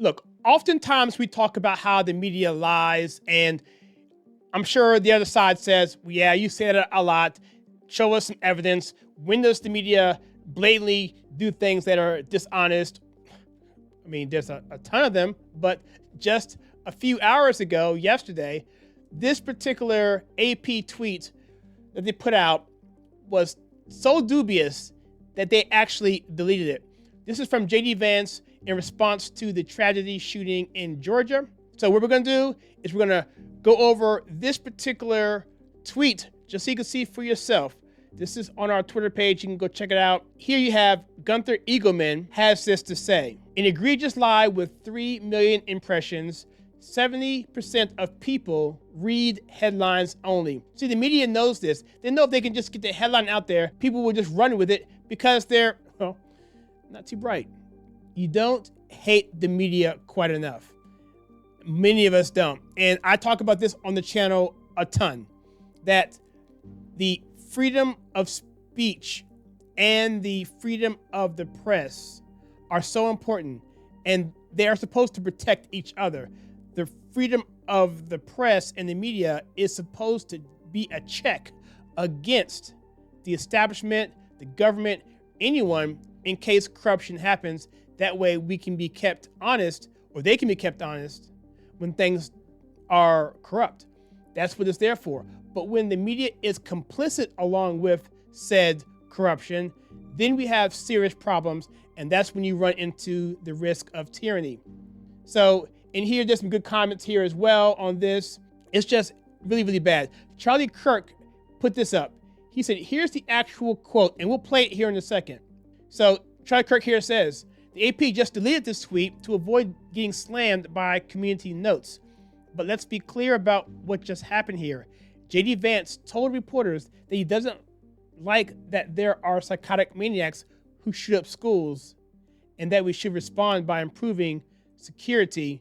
Look, oftentimes we talk about how the media lies, and I'm sure the other side says, well, yeah, you say that a lot. Show us some evidence. When does the media blatantly do things that are dishonest? I mean, there's a ton of them, but just a few hours ago, yesterday, this particular AP tweet that they put out was so dubious that they actually deleted it. This is from JD Vance in response to the tragedy shooting in Georgia. So what we're gonna do is we're gonna go over this particular tweet just so you can see for yourself. This is on our Twitter page. You can go check it out. Here you have Gunther Eagleman has this to say. An egregious lie with 3 million impressions. 70% of people read headlines only. See, the media knows this. They know if they can just get the headline out there, people will just run with it because they're, well, not too bright. You don't hate the media quite enough. Many of us don't. And I talk about this on the channel a ton, that the freedom of speech and the freedom of the press are so important, and they are supposed to protect each other. The freedom of the press and the media is supposed to be a check against the establishment, the government, anyone, in case corruption happens. That way we can be kept honest, or they can be kept honest when things are corrupt. That's what it's there for. But when the media is complicit along with said corruption, then we have serious problems, and that's when you run into the risk of tyranny. So, and here, there's some good comments here as well on this. It's just really, really bad. Charlie Kirk put this up. He said, here's the actual quote, and we'll play it here in a second. So Charlie Kirk here says, the AP just deleted this tweet to avoid getting slammed by community notes. But let's be clear about what just happened here. JD Vance told reporters that he doesn't like that there are psychotic maniacs who shoot up schools, and that we should respond by improving security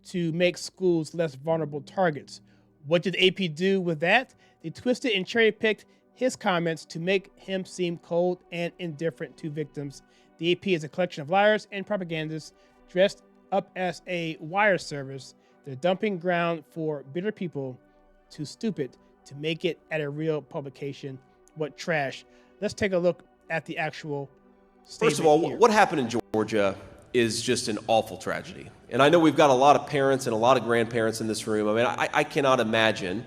to make schools less vulnerable targets. What did AP do with that? They twisted and cherry-picked his comments to make him seem cold and indifferent to victims. The AP is a collection of liars and propagandists dressed up as a wire service. They're dumping ground for bitter people too stupid to make it at a real publication. What trash. Let's take a look at the actual statement. First of all, here. What happened in Georgia is just an awful tragedy. And I know we've got a lot of parents and a lot of grandparents in this room. I mean, I cannot imagine,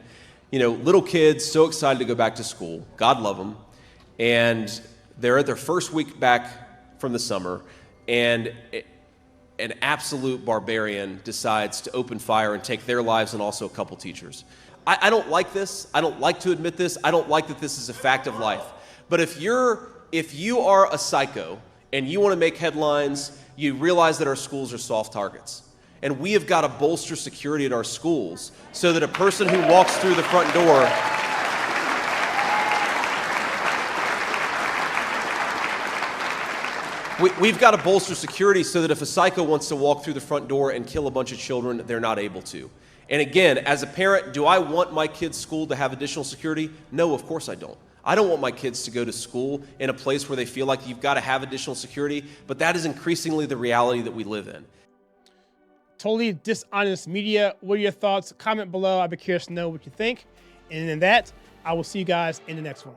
little kids so excited to go back to school. God love them. And they're at their first week back from the summer, and an absolute barbarian decides to open fire and take their lives and also a couple teachers. I don't like this. I don't like to admit this. I don't like that this is a fact of life. But if you are a psycho and you want to make headlines, you realize that our schools are soft targets. And we have got to bolster security at our schools so that a person who walks through the front door we've got to bolster security so that if a psycho wants to walk through the front door and kill a bunch of children, they're not able to. And again, as a parent, do I want my kids' school to have additional security? No, of course I don't. I don't want my kids to go to school in a place where they feel like you've got to have additional security, but that is increasingly the reality that we live in. Totally dishonest media. What are your thoughts? Comment below. I'd be curious to know what you think. And in that, I will see you guys in the next one.